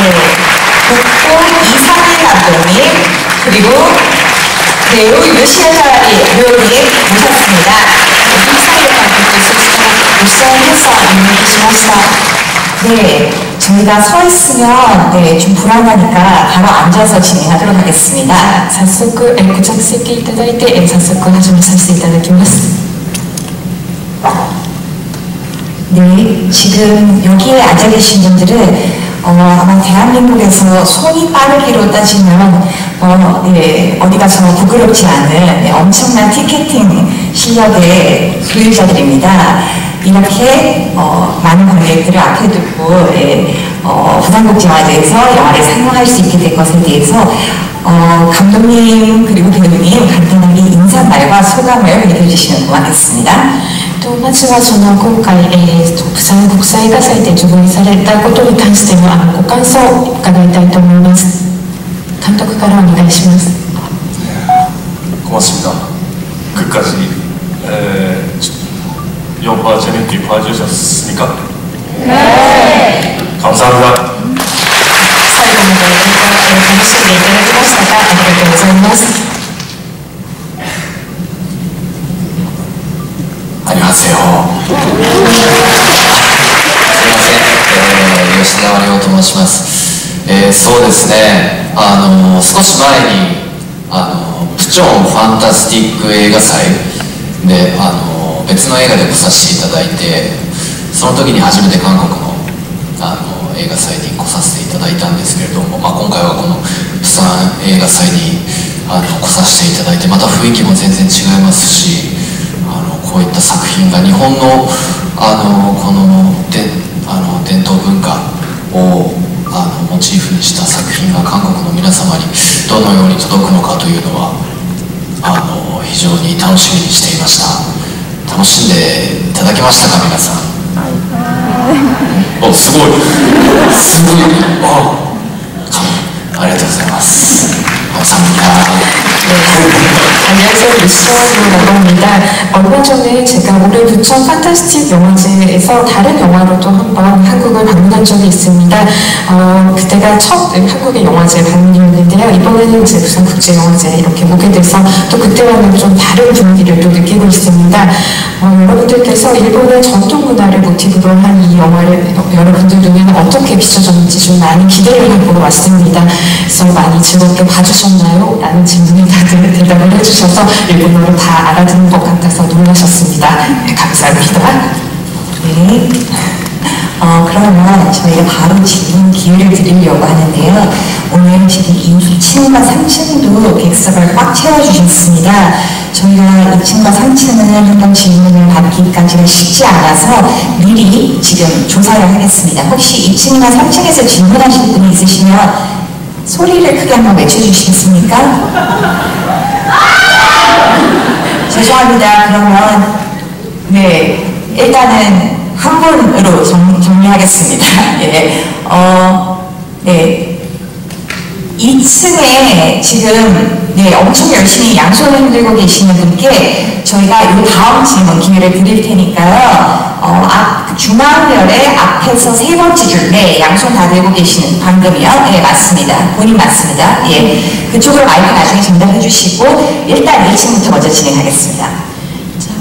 북부 이상일 감독님, 그리고 배우 요시아자리 배우님 모셨습니다. 이상일 감독님, 우선해서 안내해주시겠습니다. 네, 저희가 서 있으면 좀 불안하니까 바로 앉아서 진행하도록 하겠습니다. 早速ご着席いただいて早速始めさせていただきます。 네, 지금 여기에 앉아 계신 분들은 아마 대한민국에서 손이 빠르기로 따지면 어디 가서 부끄럽지 않은 엄청난 티켓팅 실력의 소유자들입니다. 이렇게 많은 관객들을 앞에 두고 부산국제영화제에서 영화를 상영할 수 있게 된 것에 대해서 감독님 그리고 배우님 간단하게 인사말과 소감을 해주시면 고맙겠습니다. まずは今回、釜山国際映画祭で上映されたことに関してのご感想を伺いたいと思います。監督からお願いします。 고맙습니다. 끝까지 영화 재밌게 봐주셨습니까? 네. 감사합니다. 最後まで楽しんでいただきましたか？ありがとうございます。 안녕하세요. すみません、吉田亮と申します。そうですね、少し前にプチョンファンタスティック映画祭で別の映画で来させていただいて、その時に初めて韓国の映画祭に来させていただいたんですけれども、今回はこの釜山映画祭に来させていただいて、また雰囲気も全然違いますし、こういった作品が日本のこの伝統文化をモチーフにした作品が韓国の皆様にどのように届くのかというのは非常に楽しみにしていました。楽しんでいただけましたか、皆さん。すごいありがとうございます。감사합니다. 안녕하세요. 유시아라고 합니다. 얼마 전에 제가 올해 부천 판타스틱 영화제에서 다른 영화로도 한번 한국을 방문한 적이 있습니다. 그때가 첫 한국의 영화제 방문이었는데요. 이번에는 이제 부산 국제영화제 이렇게 오게 돼서 또 그때와는 좀 다른 분위기를 또 느끼고 있습니다. 여러분들께서 일본의 전통 문화를 모티브로 한 이 영화를 여러분들 눈에는 어떻게 비춰졌는지 좀 많은 기대를 갖고 왔습니다. 그래서 많이 즐겁게 봐주셨나요? 라는 질문에 다들 대답을 해주셔서 일본어를 다 알아듣는 것 같아서 놀라셨습니다. 네, 감사합니다. 네. 그러면 저희가 바로 질문 기회를 드리려고 하는데요. 오늘 지금 2층과 3층도 객석을 꽉 채워주셨습니다. 저희가 2층과 3층은 한번 질문을 받기까지는 쉽지 않아서 미리 지금 조사를 하겠습니다. 혹시 2층이나 3층에서 질문하실 분이 있으시면 소리를 크게 한번 외쳐주시겠습니까? 죄송합니다. 그러면 네, 일단은 한 분으로 정리하겠습니다. 예, 네, 2층에 지금 엄청 열심히 양손을 흔들고 계시는 분께 저희가 이 다음 질문 기회를 드릴 테니까요. 중앙열의 앞에서 세 번째 줄, 양손 다 들고 계시는 방금이요. 네, 맞습니다. 본인 맞습니다. 예, 그쪽으로 마이크 나중에 전달해 주시고 일단 1층부터 먼저 진행하겠습니다.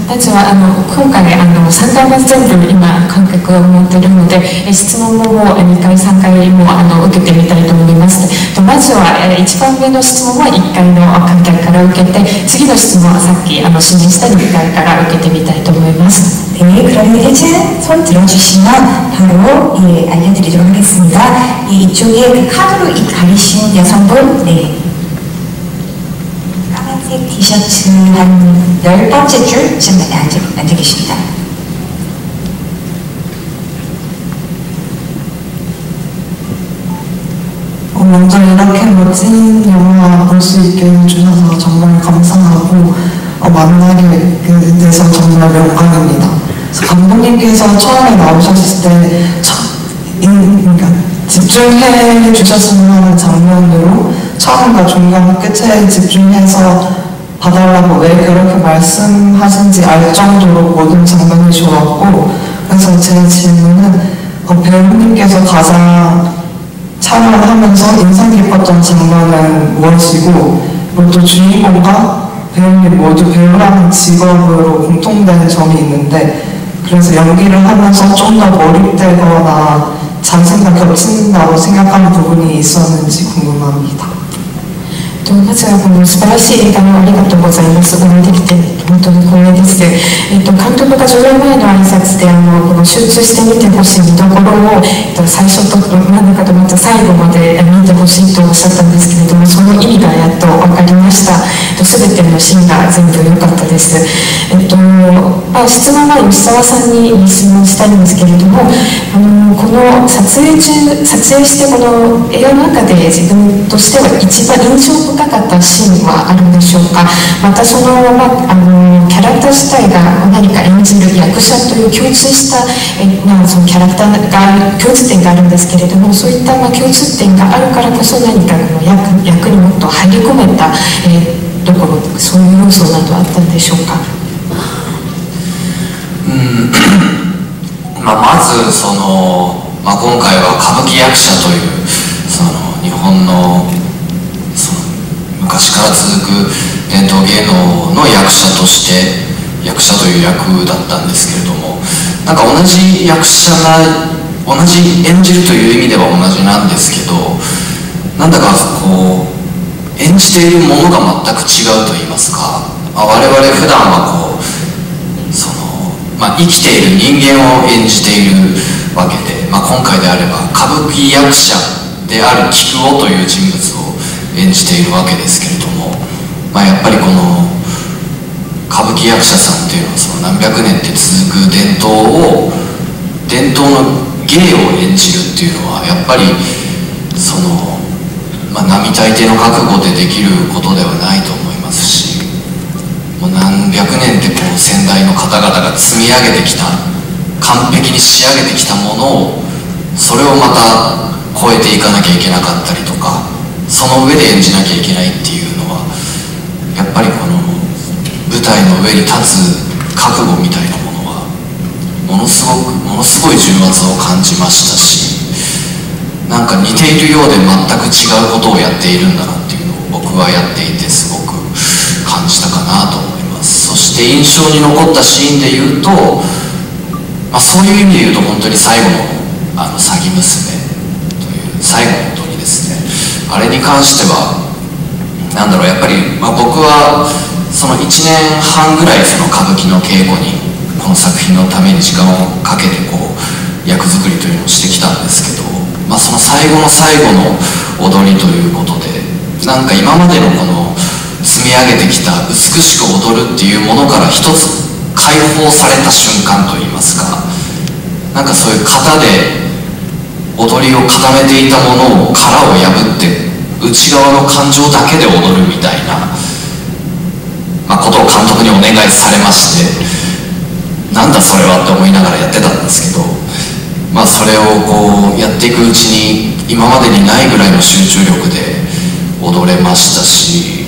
まずは今回3回目全部今観客を持っているので質問も2回3回も受けてみたいと思います。まずは1番目の質問は1回の観客から受けて次の質問はさっき指名した2回から受けてみたいと思います。 네, 그러면 이제 손 들어주시면 바로 알려드리도록 하겠습니다. 이쪽에 그 카드로 입 가리신 여성분, 네. 까만색 티셔츠 한 10번째 줄쯤 앉아 계십니다. 먼저 이렇게 멋진 영화 볼 수 있게 해주셔서 정말 감사하고 만나게 돼서 정말 영광입니다. 감독님께서 처음에 나오셨을 때 그러니까 집중해 주셨으면 하는 장면으로 처음과 중간 끝에 집중해서 봐달라고 왜 그렇게 말씀하신지 알 정도로 모든 장면이 좋았고, 그래서 제 질문은 배우님께서 가장 촬영을 하면서 인상 깊었던 장면은 무엇이고, 그리고 또 주인공과 배우님 모두 배우라는 직업으로 공통된 점이 있는데, 그래서 연기를 하면서 좀 더 몰입되거나 자신과 겹친다고 생각하는 부분이 있었는지 궁금합니다. まずはこの素晴らしい映画をありがとうございます。お会いできて本当に光栄です。監督が上映前の挨拶でこの集中して見てほしい見どころを、最初と真ん中とまた最後まで見てほしいとおっしゃったんですけれども、その意味がやっと分かりました。全てのシーンが全部良かったです。質問は吉沢さんに質問したいんですけれども、この撮影してこの映画の中で自分としては一番印象深かったシーンはあるんでしょうか。またその、キャラクター自体が何か演じる役者という共通した、そのキャラクターが共通点があるんですけれども、そういった、共通点があるからこそ何かこの役にもっと入り込めた、ところ、そういう要素などあったんでしょうか。まずその、今回は歌舞伎役者というその日本の昔から続く伝統芸能の役者として役者という役だったんですけれども、なんか同じ役者が同じ演じるという意味では同じなんですけど、なんだかこう演じているものが全く違うといいますか、我々普段はこう生きている人間を演じているわけで、今回であれば歌舞伎役者である菊男という人物を演じているわけですけれども、やっぱりこの歌舞伎役者さんというのはその何百年って続く伝統の芸を演じるっていうのはやっぱりその、並大抵の覚悟でできることではないと思いますし、もう何百年ってこう先代の方々が積み上げてきた完璧に仕上げてきたものをそれをまた超えていかなきゃいけなかったりとか、その上で演じなきゃいけないっていうのはやっぱりこの舞台の上に立つ覚悟みたいなものはものすごい重圧を感じましたし、なんか似ているようで全く違うことをやっているんだなっていうのを僕はやっていてすごく感じたかなと思います。そして印象に残ったシーンでいうと、そういう意味でいうと本当に最後の詐欺娘という最後の踊りですね、あれに関してはやっぱり、僕はその1年半ぐらいその歌舞伎の稽古にこの作品のために時間をかけてこう役作りというのをしてきたんですけど、その最後の最後の踊りということで、なんか今までのこの積み上げてきた美しく踊るっていうものから一つ解放された瞬間といいますか、なんかそういう型で踊りを固めていたものを殻を破って内側の感情だけで踊るみたいな、ことを監督にお願いされまして、なんだそれはって思いながらやってたんですけど、それをこうやっていくうちに今までにないぐらいの集中力で踊れましたし、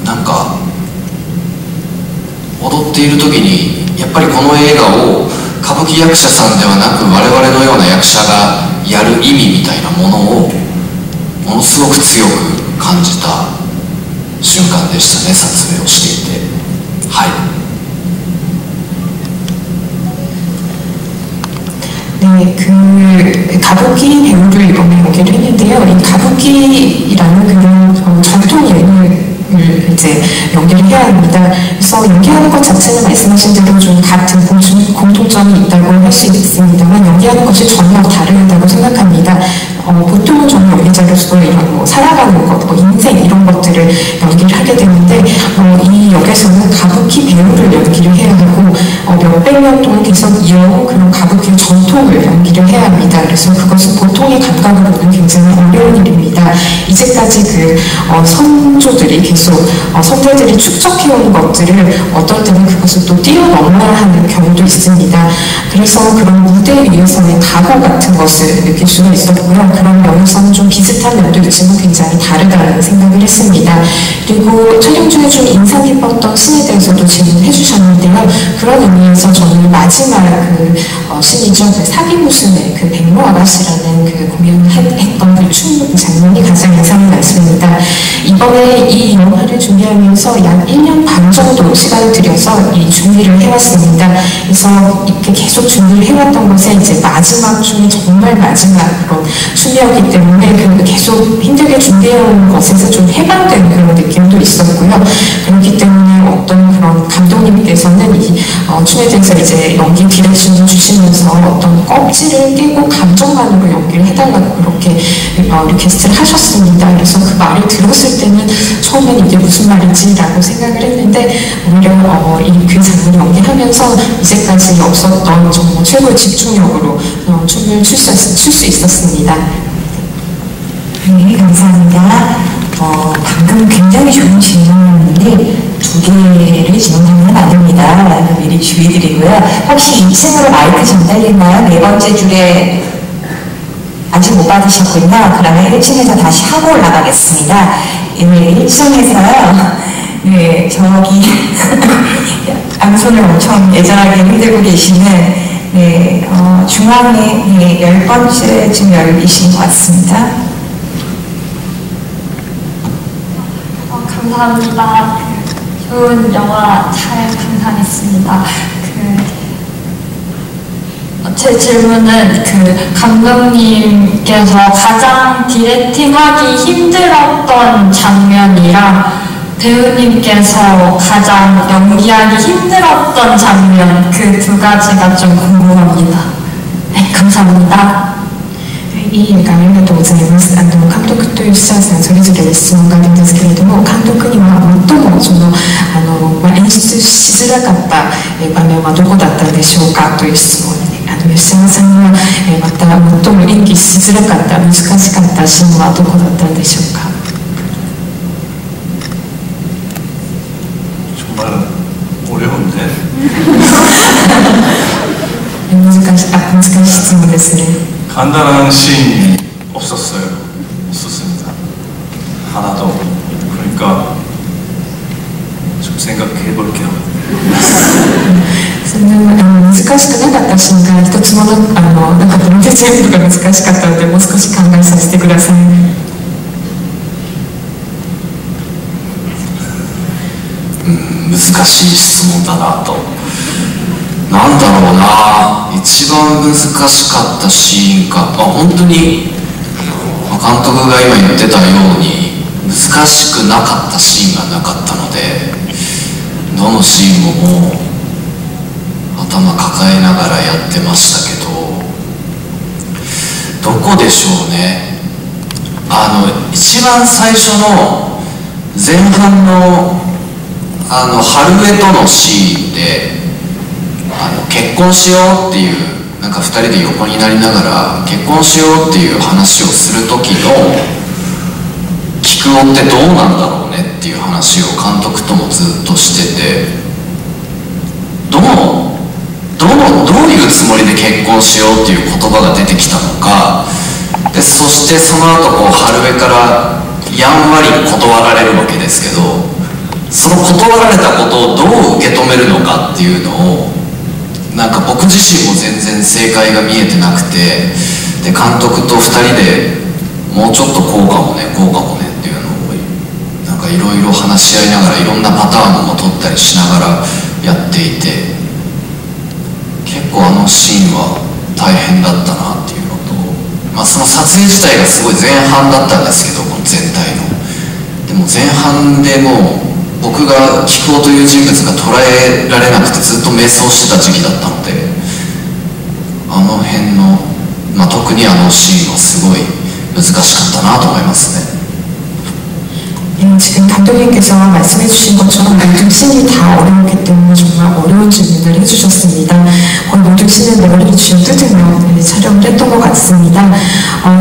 なんか踊っている時にやっぱりこの映画を歌舞伎役者さんではなく我々のような役者がやる意味みたいなものをものすごく強く感じた瞬間でしたね、撮影をしていて。はい。 네, 가부키 배우를 이번에 오기를 했는데요. 이 가부키라는 그런 전통 예능을 이제 연기를 해야 합니다. 그래서 연기하는 것 자체는 말씀하신 대로 좀 같은 공통점이 있다고 할 수 있습니다만 연기하는 것이 전혀 다르다고 생각합니다. 보통은 저는 연기자로서 이런 살아가는 것, 인생 이런 것들을 연기를 하게 되는데 이 역에서는 가부키 배우를 연기를 해야 하고 몇백 년 동안 계속 이어온 그런 가부키 전통을 연기를 해야 합니다. 그래서 그것은 보통의 감각으로는 굉장히 어려운 일입니다. 이제까지 선조들이 계속 선배들이 축적해온 것들을 어떨 때는 그것을 또 뛰어넘어야 하는 경우도 있습니다. 그래서 그런 무대 위에서의 각오 같은 것을 느낄 수가 있었고요. 그런 면에서는 좀 비슷한 면도 있지만 굉장히 다르다는 생각을 했습니다. 그리고 촬영 중에 좀 인상 깊었던 씬에 대해서도 질문해 주셨는데요. 그런 의미에서 저는 마지막 신이죠. 사기무슨의 백로 아가씨라는 공연을 했던 춤 장면이 가장 인상이 많습니다. 이번에 이 영화를 준비하면서 약 1년 반 정도 시간을 들여서 이 준비를 해왔습니다. 그래서 이렇게 계속 준비를 해왔던 것에 이제 마지막 중에 정말 마지막 그런 춤이었기 때문에 그 계속 힘들게 준비해온 것에서 좀 해방된 그런 느낌도 있었고요. 그렇기 때문에 어떤 그런 감독님께서는 이 춤에 대해서 이제 연기 디렉션을 주시면서 어떤 껍질을 깨고 감정만으로 연기를 해달라고 그렇게 리퀘스트를 하셨습니다. 그래서 그 말을 들었을 때는 처음엔 이게 무슨 말인지라고 생각을 했는데 오히려 그 장면을 연기하면서 이제까지 없었던 정말 최고의 집중력으로 춤을 출 수 있었습니다. 네, 감사합니다. 방금 굉장히 좋은 질문인데 2개를 질문하면 안 됩니다. 라는 미리 주의드리고요. 혹시 2층으로 마이크 전달됐나요? 4번째 줄에 아직 못 받으셨군요. 그러면 1층에서 다시 하고 올라가겠습니다. 네, 1층에서요. 네, 저기 양손을 엄청 애절하게 흔들고 계시는 네, 중앙에 네, 10번째쯤 열리신 것 같습니다. 감사합니다. 좋은 영화 잘 감상했습니다. 제 질문은 감독님께서 가장 디렉팅하기 힘들었던 장면이랑 배우님께서 가장 연기하기 힘들었던 장면 그 2가지가 좀 궁금합니다. 네, 감사합니다. いい映画ありがとうございます。監督と吉沢さんそれぞれ質問があるんですけれども、監督には最も演出しづらかった場面はどこだったでしょうかという質問に、吉沢さんはまた最も演技しづらかった難しかったシーンはどこだったでしょうか。 정말 어려운데. 難しい質問ですね。 간단한 시인이 없었습니다. 하나도. 그러니까 좀 생각해 볼게요. そんな難しくなかったシーンが一つもなかったので全部が難しかったのでもう少し考えさせてください。 難しい質問だなと。なんだろうな、一番難しかったシーンか、本当に監督が今言ってたように難しくなかったシーンがなかったので、どのシーンももう頭抱えながらやってましたけど、どこでしょうね。一番最初の前半の春江とのシーンで結婚しようっていうなんか2人で横になりながら結婚しようっていう話をする時の菊男ってどうなんだろうねっていう話を監督ともずっとしてて、どういうつもりで結婚しようっていう言葉が出てきたのかで、そしてその後春江からやんわり断られるわけですけど、その断られたことをどう受け止めるのかっていうのをなんか僕自身も全然正解が見えてなくて、で監督と2人でもうちょっとこうかもねこうかもねっていうのをなんかいろいろ話し合いながらいろんなパターンも取ったりしながらやっていて、結構シーンは大変だったなっていうのと、その撮影自体がすごい前半だったんですけど、この全体のでも前半でもう僕が菊男という人物が捉えられなくてずっと迷走してた時期だったので、辺の、特にシーンはすごい難しかったなと思いますね。 지금 감독님께서 말씀해 주신 것처럼 모든 씬이 다 어려웠기 때문에 정말 어려운 질문을 해주셨습니다. 거의 모든 씬을 머리를 쥐어뜯으며 촬영을 했던 것 같습니다.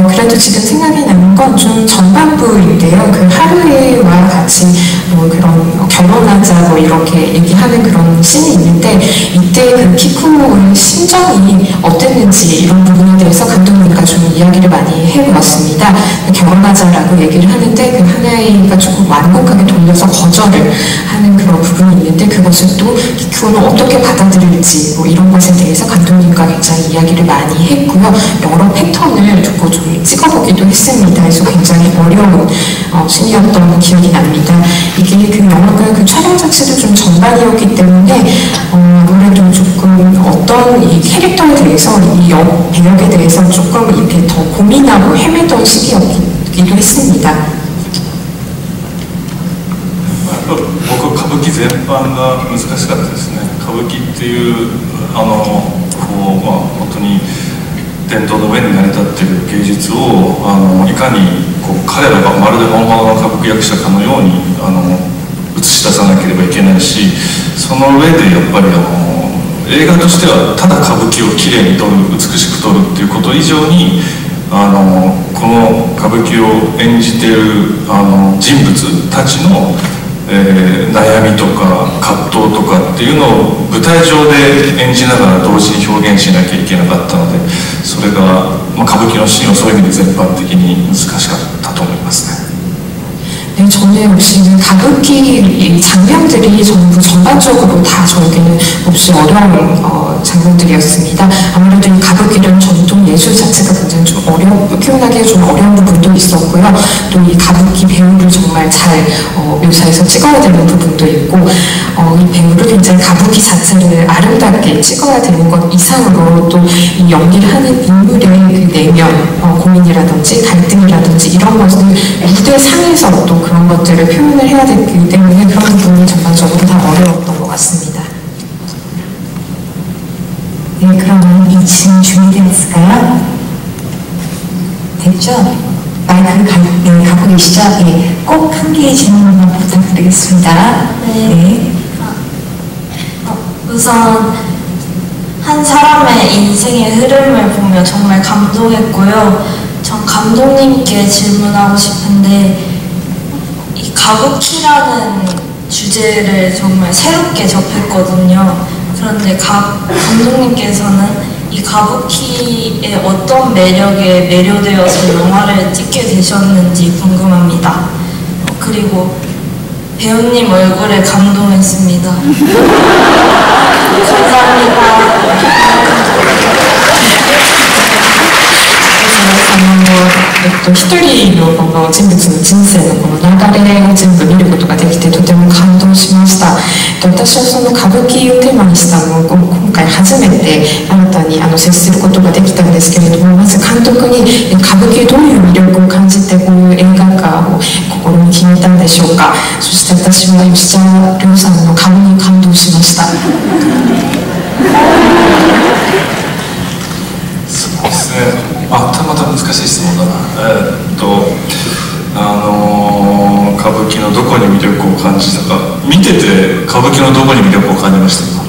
그래도 지금 생각이 나는 건 좀 전반부인데요. 그 하루에와 같이 그런 결혼하자 이렇게 얘기하는 그런 씬이 있는데, 이때 그 키쿠의 심정이 어땠는지 이런 부분에 대해서 감독님과 좀 이야기를 많이 해보았습니다. 결혼하자라고 얘기를 하는데 그 하나이가 조금 완곡하게 돌려서 거절을 하는 그런 부분이 있는데, 그것을 또 키쿠는 어떻게 받아들일지 이런 것에 대해서 감독님과 굉장히 이야기를 많이 했고요. 여러 패턴을 두고 좀 찍어보기도 했습니다. 그래서 굉장히 어려운 씬이었던 기억이 납니다. 이게 그 영화가 그 촬영 자체도 좀 전반이었기 때문에 아무래도 조금 어떤 이 캐릭터에 대해서 이 배역에 대해서 조금 이렇게 더 고민하고 헤매던 시기였기도 했습니다. 僕歌舞伎全般が難しかったですね。歌舞伎っていう本当に伝統の上に成り立っている芸術をいかに彼らがまるで本物の歌舞伎役者かのように映し出さなければいけないし、その上でやっぱり映画としてはただ歌舞伎をきれいに撮る、美しく撮るっていうこと以上にこの歌舞伎を演じている人物たちの悩みとか葛藤とかっていうのを舞台上で演じながら同時に表現しなきゃいけなかったので、それが、歌舞伎のシーンはそういう意味で全般的に難しかったと思いますね。 네, 저는 역시 가부키 장면들이 전부 전반적으로 다 저에게는 몹시 어려운 장면들이었습니다. 아무래도 이 가부키라는 전통 예술 자체가 굉장히 좀 표현하기가 좀 어려운 부분도 있었고요. 또 이 가부키 배우를 정말 잘 묘사해서 찍어야 되는 부분도 있고, 이 배우를 굉장히 가부키 자체를 아름답게 찍어야 되는 것 이상으로 또 이 연기를 하는 인물의 그 내면, 고민이라든지 갈등이라든지 이런 것을 무대 상에서 또 그런 것들을 표현을 해야 되기 때문에 그런 부분이 전반적으로 다 어려웠던 것 같습니다. 네, 그러면 2층 준비되었을까요? 됐죠? 마이크를 갖고 계시죠? 네, 꼭 한 개의 질문만 부탁드리겠습니다. 네. 우선 한 사람의 인생의 흐름을 보며 정말 감동했고요. 전 감독님께 질문하고 싶은데, 이 가부키라는 주제를 정말 새롭게 접했거든요. 그런데 감독님께서는 이 가부키의 어떤 매력에 매료되어서 영화를 찍게 되셨는지 궁금합니다. 그리고 배우님 얼굴에 감동했습니다. 감사합니다. 一人のこの人物の人生のこの流れを全部見ることができてとても感動しました。私はその歌舞伎をテーマにしたのを今回初めて新たに接することができたんですけれども、まず監督に歌舞伎どういう魅力を感じてこういう映画化を心に決めたんでしょうか。そして私は吉沢亮さんの顔に感動しました。そうですね。また難しい質問だな。歌舞伎のどこに魅力を感じたか。見てて歌舞伎のどこに魅力を感じましたか。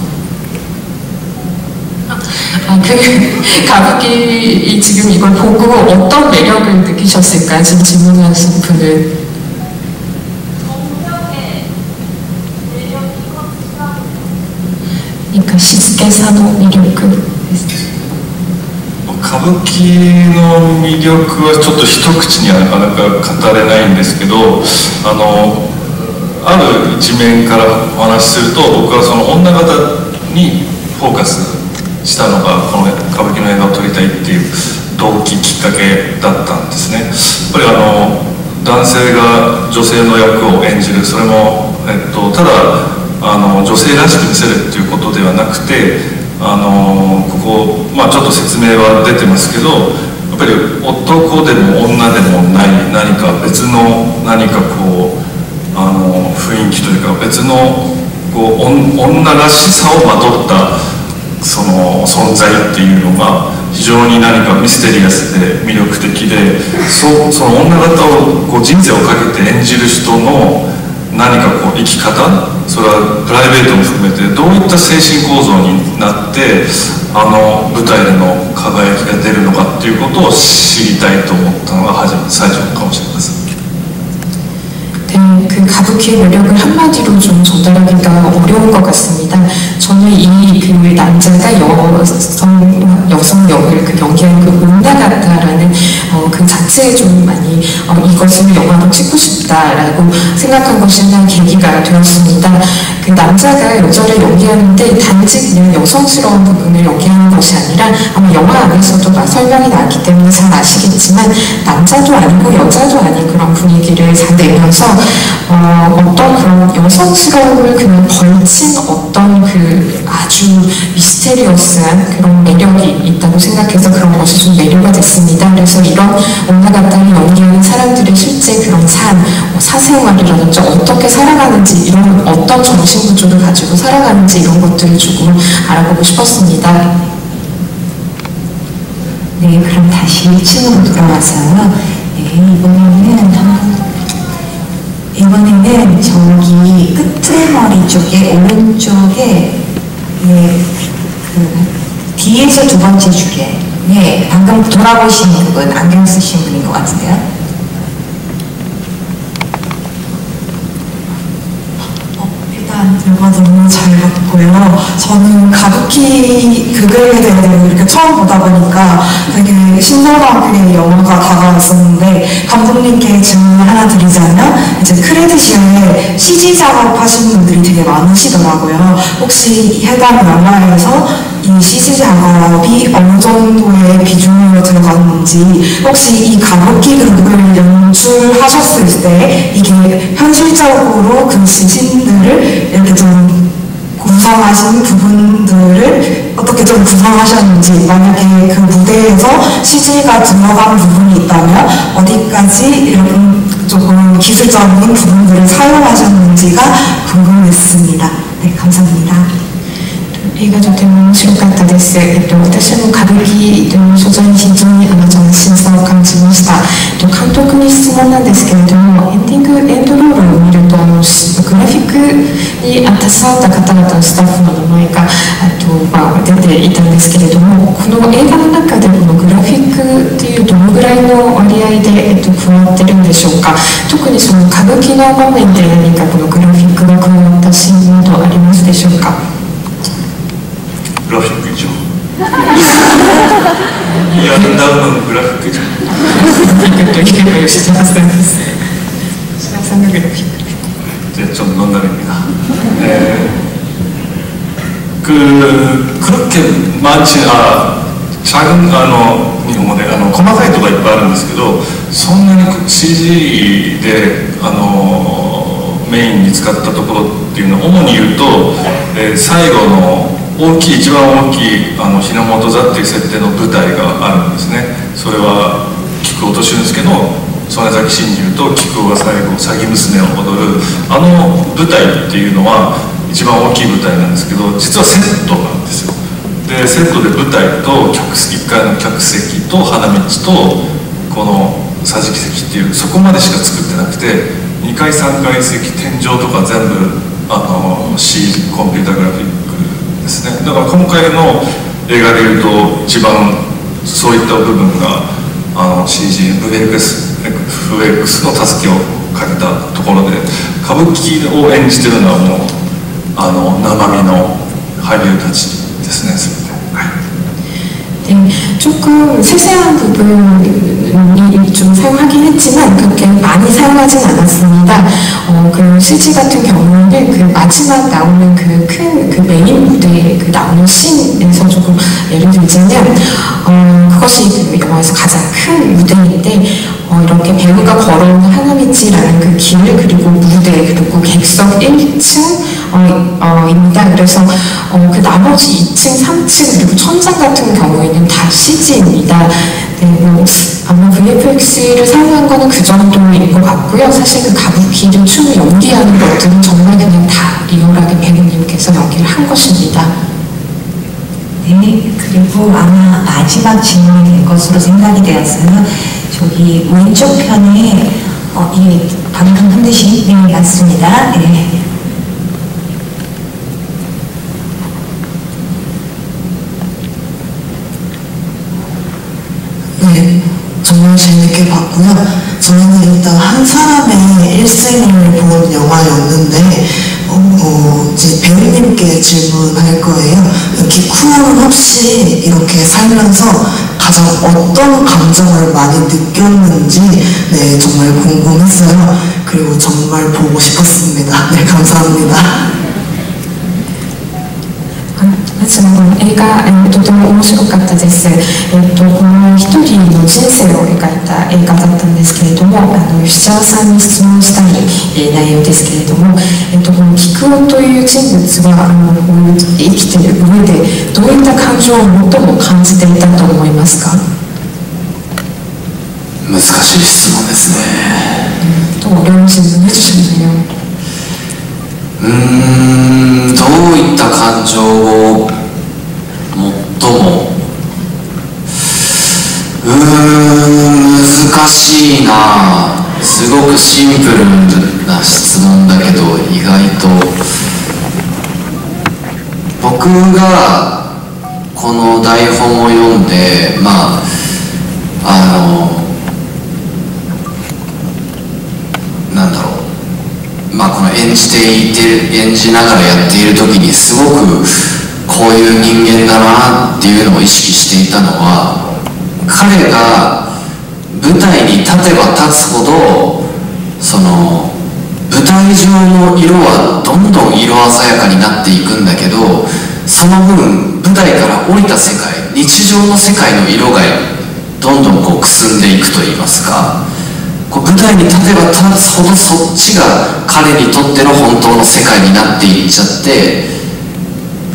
가부키 지금 이걸 보고 어떤 매력을 느끼셨을까? 지금 질문하신 분은 그러니까 시스케사노 미력 歌舞伎の魅力はちょっと一口にはなかなか語れないんですけど、ある一面からお話しすると、僕はその女方にフォーカスしたのがこの歌舞伎の映画を撮りたいっていう動機きっかけだったんですね。やっぱり男性が女性の役を演じる、それも、ただ女性らしく見せるっていうことではなくて、ここ、ちょっと説明は出てますけど、やっぱり男でも女でもない何か別の何かこう雰囲気というか別のこう女らしさをまとったその存在っていうのが非常に何かミステリアスで魅力的で、その女方をこう人生をかけて演じる人の何かこう生き方、それはプライベートも含めてどういった精神構造になって舞台での輝きが出るのかっていうことを知りたいと思ったのが最初かもしれません。 그 가부키의 매력을 한마디로 좀 전달하기가 어려운 것 같습니다. 저는 이 그 남자가 여성 역을 그 연기하는 그 온나가타라는 그 자체 자체에 좀 많이 이것을 영화로 찍고 싶다라고 생각한 것이 하나의 계기가 되었습니다. 그 남자가 여자를 연기하는데 단지 그냥 여성스러운 부분을 연기하는 것이 아니라 아마 영화 안에서도 설명이 나왔기 때문에 잘 아시겠지만 남자도 아니고 여자도 아닌 그런 분위기를 잘 내면서 어떤 그런 여성스러움을 그냥 걸친 어떤 그 아주 미스테리어스한 그런 매력이 있다고 생각해서 그런 것이 좀 매료가 됐습니다. 그래서 이런 온나가타를 연기하는 사람들의 실제 그런 삶, 사생활이라든지 어떻게 살아가는지 이런 어떤 정신구조를 가지고 살아가는지 이런 것들을 조금 알아보고 싶었습니다. 네, 그럼 다시 1층으로 돌아와서요. 네, 이번에는 저기 끝머리 쪽에 오른쪽에 네, 뒤에서 두 번째 줄에 네, 방금 돌아보신 그분 안경 쓰신 분인 것 같은데요. 영화 너무 잘 봤고요. 저는 가부키 극에 대해서 이렇게 처음 보다 보니까 되게 신선한 그 영화가 다가왔었는데 감독님께 질문을 하나 드리자면 이제 크레딧시에 CG 작업하시는 분들이 되게 많으시더라고요. 혹시 해당 영화에서 이 CG 작업이 어느 정도의 비중으로 들어갔는지 혹시 이 가부키 극을 연출하셨을 때 이게 현실적으로 그 시신들을 이렇게 좀 구성하신 부분들을 어떻게 좀 구성하셨는지 만약에 그 무대에서 CG가 들어간 부분이 있다면 어디까지 이런 조금 기술적인 부분들을 사용하셨는지가 궁금했습니다. 네, 감사합니다. 映画とても面白かったです。私も歌舞伎の素材に非常に斬新さを感じました。監督に質問なんですけれども、エンドロールを見るとグラフィックに携わった方々のスタッフの名前が出ていたんですけれども、この映画の中でこのグラフィックっていうどのぐらいの割合で加わってるんでしょうか。特にその歌舞伎の場面で何かこのグラフィックが加わったシーンなどありますでしょうか。グラフィック以上いや、ダウンのグラフィック以上吉田さんのグラフィック좀 농담입니다. 그렇게 많지 작은 일본어で細かいところいっぱいあるんですけど、そんなに CG でメインに使ったところっていうのを主に言うと、最後の一番大きい日の本座っていう設定の舞台があるんですね。それは菊尾俊介の曽根崎真珠と菊尾が最後詐欺娘を踊る舞台っていうのは一番大きい舞台なんですけど、実はセットなんですよ。でセットで舞台と1階の客席と花道とこの桟敷席っていうそこまでしか作ってなくて、2階3階席天井とか全部C コンピュータグラフィックですね。だから今回の映画でいうと一番そういった部分がCGFX の助けを借りたところで、歌舞伎を演じてるのはもう生身の俳優たちですね、全て。조금 세세한 부분이 좀 사용하긴 했지만 그렇게 많이 사용하진 않았습니다. 그 CG 같은 경우는 그 마지막 나오는 그 큰 메인 무대에 나오는 씬에서 조금 예를 들자면 그것이 그 영화에서 가장 큰 무대인데 이렇게 배우가 걸어오는 하나미치라는 그 길, 그리고 무대, 그리고 객석 1층입니다. 그래서 그 나머지 2층, 3층, 그리고 천장 같은 경우에는 다 CG입니다. 네, 아마 VFX를 사용한 거는 그 정도인 것 같고요. 사실 그 가부키를 춤을 연기하는 것들은 정말 그냥 다 리얼하게 배우님께서 연기를 한 것입니다. 네, 그리고 아마 마지막 질문이 될 것으로 생각이 되었어요. 저기 왼쪽 편에 이 방금 흔드신 네, 맞습니다. 네. 네, 정말 재밌게 봤고요. 저희는 일단 한 사람의 일생을 본 영화였는데 이제 배우님께 질문할 거예요. 기쿠는 혹시 이렇게 살면서 가장 어떤 감정을 많이 느꼈는지 네, 정말 궁금했어요. 그리고 정말 보고 싶었습니다. 네, 감사합니다. まず映画、とても面白かったです。この一人の人生を描いた映画だったんですけれども、吉沢さんに質問したい、内容ですけれども、この菊男という人物は生きている上でどういった感情を最も感じていたと思いますか？難しい質問ですね。또 어려운 질문 해주셨네요. どういった感情を最も難しいな。すごくシンプルな質問だけど意外と僕がこの台本を読んでなんだろうこの演じながらやっている時にすごくこういう人間だなっていうのを意識していたのは、彼が舞台に立てば立つほどその舞台上の色はどんどん色鮮やかになっていくんだけど、その分舞台から降りた世界、日常の世界の色がどんどんくすんでいくといいますか、舞台に立てば立つほどそっちが彼にとっての本当の世界になっていっちゃって、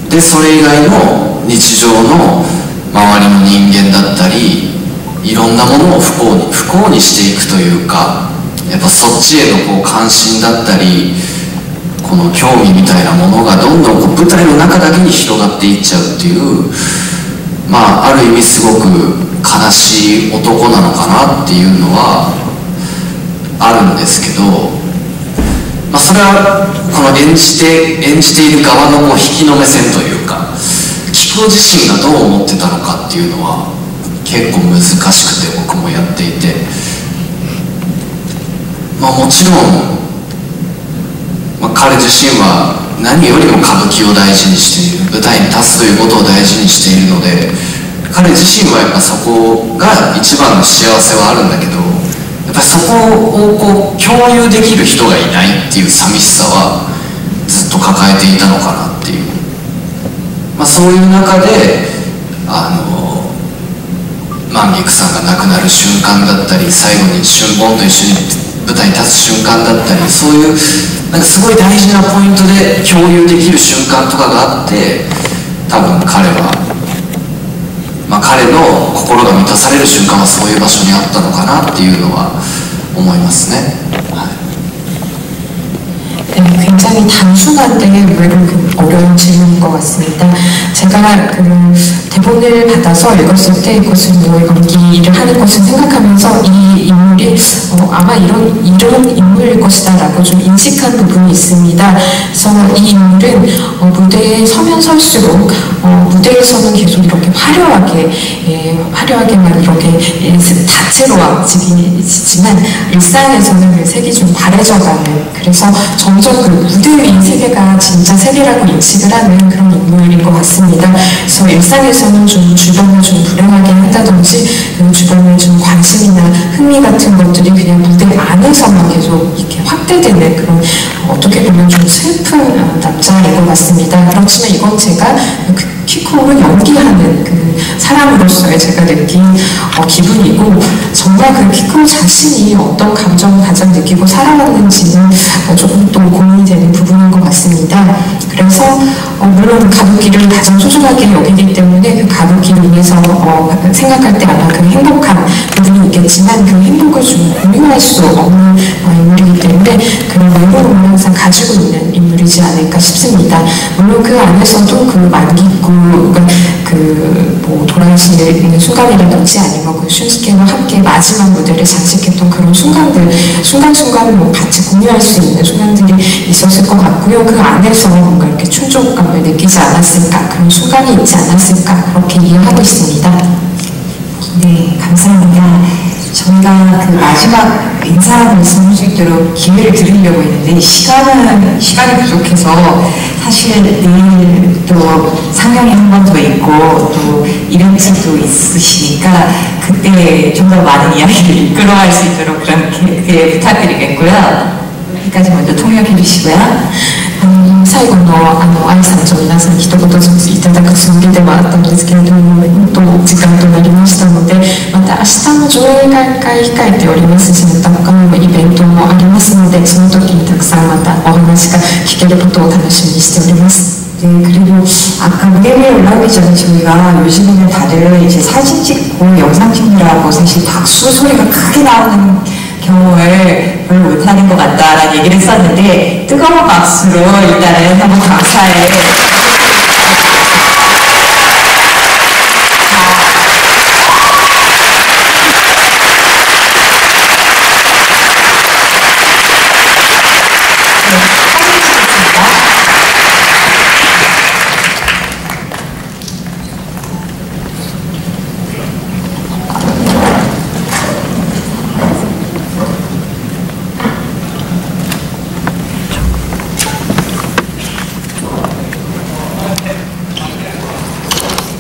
でそれ以外の日常の周りの人間だったりいろんなものを不幸にしていくというか、やっぱそっちへの関心だったりこの興味みたいなものがどんどん舞台の中だけに広がっていっちゃうっていう、ある意味すごく悲しい男なのかなっていうのはあるんですけど、それはこの演じている側の引きの目線というか、菊男自身がどう思ってたのかっていうのは結構難しくて僕もやっていて、もちろん、彼自身は何よりも歌舞伎を大事にしている、舞台に立つということを大事にしているので、彼自身はやっぱそこが一番の幸せはあるんだけど、やっぱりそこを共有できる人がいないっていう寂しさはずっと抱えていたのかなっていう、そういう中で万菊さんが亡くなる瞬間だったり、最後に春本と一緒に舞台に立つ瞬間だったり、そういうすごい大事なポイントで共有できる瞬間とかがあって、多分彼は、彼の心が満たされる瞬間はそういう場所にあったのかなっていうのは思いますね。굉장히 단순한데 의외로 어려운 질문인 것 같습니다. 제가 대본을 받아서 읽었을 때 이것은 연기를 하는 것을 생각하면서 이 인물이 아마 이런 인물일 것이다 라고 좀 인식한 부분이 있습니다. 그래서 이 인물은 무대에 서면 설수록 무대에서는 계속 이렇게 화려하게만 이렇게 다채로워지지만 일상에서는 색이 좀 바래져가는, 그래서 점점 그 무대 위의 세계가 진짜 세계라고 인식을 하는 그런 인물인 것 같습니다. 그래서 일상에서는 좀 주변을 좀 불행하게 한다든지 주변에 좀 관심이나 흥미 같은 것들이 그냥 무대 안에서만 계속 이렇게 확대되는 그런 어떻게 보면 좀 슬픈 남자인 것 같습니다. 그렇지만 이건 제가 키코를 연기하는 그 사람으로서의 제가 느낀 기분이고, 정말 그 키코 자신이 어떤 감정을 가장 느끼고 살아왔는지는 조금 또 고민이 되는 부분인 것 같습니다. 그래서 물론 가부키를 가장 소중하게 여기기 때문에 그 가부키를 인해서 생각할 때 아마 그 행복한 부분이 있겠지만 그 행복을 좀 공유할 수 없는 인물이기 때문에 그런 외로움을 항상 가지고 있는 인물이지 않을까 싶습니다. 물론 그 안에서도 그 만기구가 돌아가시는 순간이라든지 아니면 그 슌스케와 함께 마지막 무대를 장식했던 그런 순간순간 같이 공유할 수 있는 순간들이 있었을 것 같고요. 그 안에서 뭔가 이렇게 충족감을 느끼지 않았을까, 그런 순간이 있지 않았을까, 그렇게 이해하고 있습니다. 네, 감사합니다. 저희가 그 마지막 인사 말씀 할 수 있도록 기회를 드리려고 했는데 시간이 부족해서 사실 내일 또 상영이 한 번 더 있고 또 이벤트도 있으시니까 그때 좀 더 많은 이야기를 이끌어갈 수 있도록 그렇게 부탁드리겠고요. 여기까지 먼저 통역해 주시고요. 最後の挨拶を皆さん一言ずついただくつもりではあったんですけれども、時間となりましたので、また明日の上映会控えておりますし、また他にもイベントもありますので、その時にたくさんまたお話が聞けることを楽しみにしております。 네, 그리고 아까 무대 위에 올라오기 전에 저희가 요즘에는 다들 이제 사진 찍고 영상 찍느라고 사실 박수 소리가 크게 나오는 경험을 별로 못하는 것 같다라는 얘기를 했었는데 뜨거운 박수로 일단은 한번 감사의